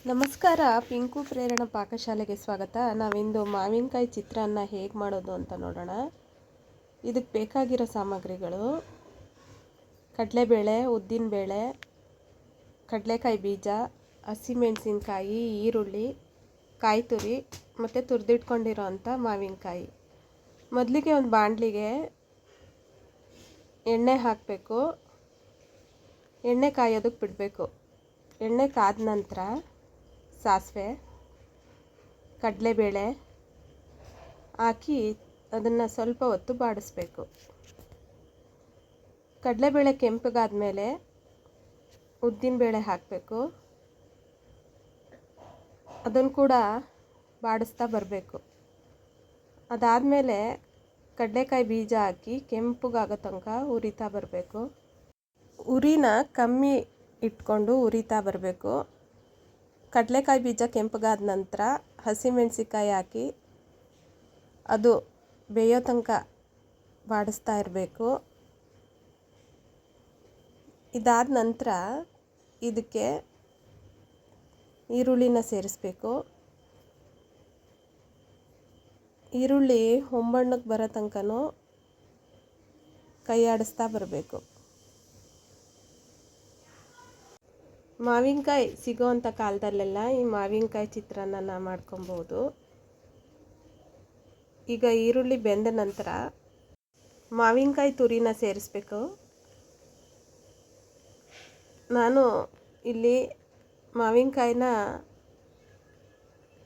ನಮಸ್ಕಾರ, ಪಿಂಕು ಪ್ರೇರಣ ಪಾಕಶಾಲೆಗೆ ಸ್ವಾಗತ. ನಾವಿಂದು ಮಾವಿನಕಾಯಿ ಚಿತ್ರಾನ್ನ ಹೇಗೆ ಮಾಡೋದು ಅಂತ ನೋಡೋಣ. ಇದಕ್ಕೆ ಬೇಕಾಗಿರೋ ಸಾಮಗ್ರಿಗಳು: ಕಡಲೆಬೇಳೆ, ಉದ್ದಿನಬೇಳೆ, ಕಡಲೆಕಾಯಿ ಬೀಜ, ಹಸಿಮೆಣಸಿನ್ಕಾಯಿ, ಈರುಳ್ಳಿ, ಕಾಯಿ ತುರಿ ಮತ್ತು ತುರಿದಿಟ್ಕೊಂಡಿರೋ ಅಂಥ ಮಾವಿನಕಾಯಿ. ಮೊದಲಿಗೆ ಒಂದು ಬಾಣಲಿಗೆ ಎಣ್ಣೆ ಹಾಕಬೇಕು. ಎಣ್ಣೆ ಕಾಯೋದಕ್ಕೆ ಬಿಡಬೇಕು. ಎಣ್ಣೆ ಕಾದ ನಂತರ ಸಾಸಿವೆ, ಕಡಲೆಬೇಳೆ ಹಾಕಿ ಅದನ್ನು ಸ್ವಲ್ಪ ಹೊತ್ತು ಬಾಡಿಸ್ಬೇಕು. ಕಡಲೆಬೇಳೆ ಕೆಂಪಗಾದ ಮೇಲೆ ಉದ್ದಿನಬೇಳೆ ಹಾಕಬೇಕು. ಅದನ್ನು ಕೂಡ ಬಾಡಿಸ್ತಾ ಬರಬೇಕು. ಅದಾದಮೇಲೆ ಕಡಲೆಕಾಯಿ ಬೀಜ ಹಾಕಿ ಕೆಂಪಗಾಗೋ ತನಕ ಹುರಿತಾ ಬರಬೇಕು. ಉರಿನ ಕಮ್ಮಿ ಇಟ್ಕೊಂಡು ಹುರಿತಾ ಬರಬೇಕು. ಕಡಲೆಕಾಯಿ ಬೀಜ ಕೆಂಪಗಾದ ನಂತರ ಹಸಿಮೆಣಸಿಕಾಯಿ ಹಾಕಿ ಅದು ಬೇಯೋ ತನಕ ಬಾಡಿಸ್ತಾ ಇರಬೇಕು. ಇದಾದ ನಂತರ ಇದಕ್ಕೆ ಈರುಳ್ಳಿನ ಸೇರಿಸ್ಬೇಕು. ಈರುಳ್ಳಿ ಹೊಂಬಣ್ಣಕ್ಕೆ ಬರೋ ತನಕನೂ ಕೈ ಆಡಿಸ್ತಾ ಬರಬೇಕು. ಮಾವಿನಕಾಯಿ ಸಿಗೋವಂಥ ಕಾಲದಲ್ಲೆಲ್ಲ ಈ ಮಾವಿನಕಾಯಿ ಚಿತ್ರಾನ್ನ ಮಾಡ್ಕೊಬೋದು. ಈಗ ಈರುಳ್ಳಿ ಬೆಂದ ನಂತರ ಮಾವಿನಕಾಯಿ ತುರಿನ ಸೇರಿಸ್ಬೇಕು. ನಾನು ಇಲ್ಲಿ ಮಾವಿನಕಾಯಿನ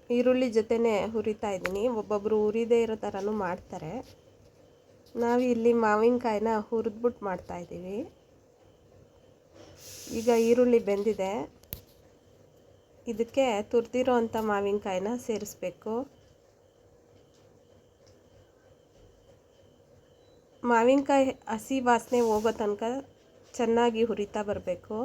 ಈರುಳ್ಳಿ ಜೊತೆನೇ ಹುರಿತಾ ಇದ್ದೀನಿ. ಒಬ್ಬೊಬ್ಬರು ಹುರಿದೇ ಇರೋ ಥರನೂ ಮಾಡ್ತಾರೆ. ನಾವು ಇಲ್ಲಿ ಮಾವಿನಕಾಯಿನ ಹುರಿದ್ಬಿಟ್ಟು ಮಾಡ್ತಾಯಿದ್ದೀವಿ. ಈಗ ಈರುಳ್ಳಿ ಬೆಂದಿದೆ. ಇದಕ್ಕೆ ತುರಿದಿರೋ ಅಂಥ ಮಾವಿನಕಾಯಿನ ಸೇರಿಸ್ಬೇಕು. ಮಾವಿನಕಾಯಿ ಹಸಿ ವಾಸನೆ ಹೋಗೋ ತನಕ ಚೆನ್ನಾಗಿ ಹುರಿತಾ ಬರಬೇಕು.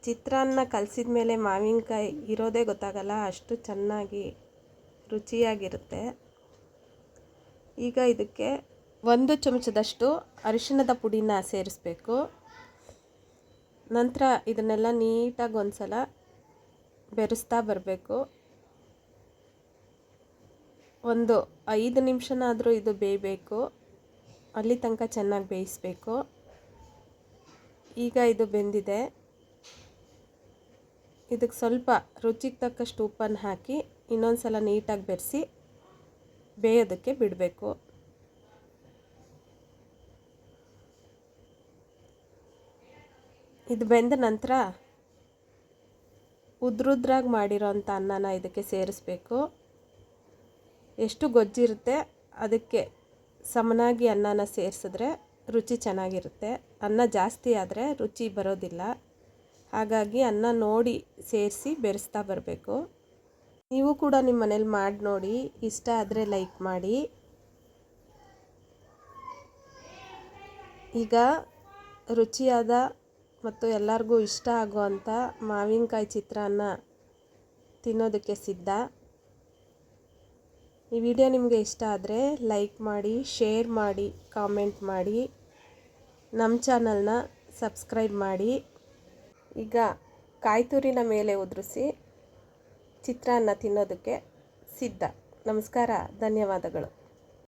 ಚಿತ್ರಾನ್ನ ಕಲಸಿದ ಮೇಲೆ ಮಾವಿನಕಾಯಿ ಇರೋದೇ ಗೊತ್ತಾಗಲ್ಲ, ಅಷ್ಟು ಚೆನ್ನಾಗಿ ರುಚಿಯಾಗಿರುತ್ತೆ. ಈಗ ಇದಕ್ಕೆ 1 ಚಮಚದಷ್ಟು ಅರಿಶಿಣದ ಪುಡಿನ ಸೇರಿಸ್ಬೇಕು. ನಂತರ ಇದನ್ನೆಲ್ಲ ನೀಟಾಗಿ ಒಂದು ಸಲ ಬೆರೆಸ್ತಾ ಬರಬೇಕು. ಒಂದು 5 ನಿಮಿಷನಾದರೂ ಇದು ಬೇಯಬೇಕು. ಅಲ್ಲಿ ತನಕ ಚೆನ್ನಾಗಿ ಬೇಯಿಸಬೇಕು. ಈಗ ಇದು ಬೆಂದಿದೆ. ಇದಕ್ಕೆ ಸ್ವಲ್ಪ ರುಚಿಗೆ ತಕ್ಕಷ್ಟು ಉಪ್ಪನ್ನು ಹಾಕಿ ಇನ್ನೊಂದು ಸಲ ನೀಟಾಗಿ ಬೆರೆಸಿ ಬೇಯೋದಕ್ಕೆ ಬಿಡಬೇಕು. ಇದು ಬೆಂದ ನಂತರ ಉದ್ರುದ್ರಾಗಿ ಮಾಡಿರೋ ಅಂಥ ಅನ್ನನ ಇದಕ್ಕೆ ಸೇರಿಸ್ಬೇಕು. ಎಷ್ಟು ಗೊಜ್ಜಿರುತ್ತೆ ಅದಕ್ಕೆ ಸಮನಾಗಿ ಅನ್ನನ ಸೇರಿಸಿದ್ರೆ ರುಚಿ ಚೆನ್ನಾಗಿರುತ್ತೆ. ಅನ್ನ ಜಾಸ್ತಿ ಆದರೆ ರುಚಿ ಬರೋದಿಲ್ಲ. ಹಾಗಾಗಿ ಅನ್ನ ನೋಡಿ ಸೇರಿಸಿ ಬೆರೆಸ್ತಾ ಬರಬೇಕು. ನೀವು ಕೂಡ ನಿಮ್ಮ ಮನೇಲಿ ಮಾಡಿ ನೋಡಿ. ಇಷ್ಟ ಆದರೆ ಲೈಕ್ ಮಾಡಿ. ಈಗ ರುಚಿಯಾದ ಮತ್ತು ಎಲ್ಲರಿಗೂ ಇಷ್ಟ ಆಗುವಂಥ ಮಾವಿನಕಾಯಿ ಚಿತ್ರಾನ್ನ ತಿನ್ನೋದಕ್ಕೆ ಸಿದ್ಧ. ಈ ವಿಡಿಯೋ ನಿಮಗೆ ಇಷ್ಟ ಆದರೆ ಲೈಕ್ ಮಾಡಿ, ಶೇರ್ ಮಾಡಿ, ಕಾಮೆಂಟ್ ಮಾಡಿ, ನಮ್ಮ ಚಾನಲ್ನ ಸಬ್ಸ್ಕ್ರೈಬ್ ಮಾಡಿ. ಈಗ ಕಾಯಿ ತುರಿನ ಮೇಲೆ ಉದುರಿಸಿ ಚಿತ್ರಾನ್ನ ತಿನ್ನೋದಕ್ಕೆ ಸಿದ್ಧ. ನಮಸ್ಕಾರ, ಧನ್ಯವಾದಗಳು.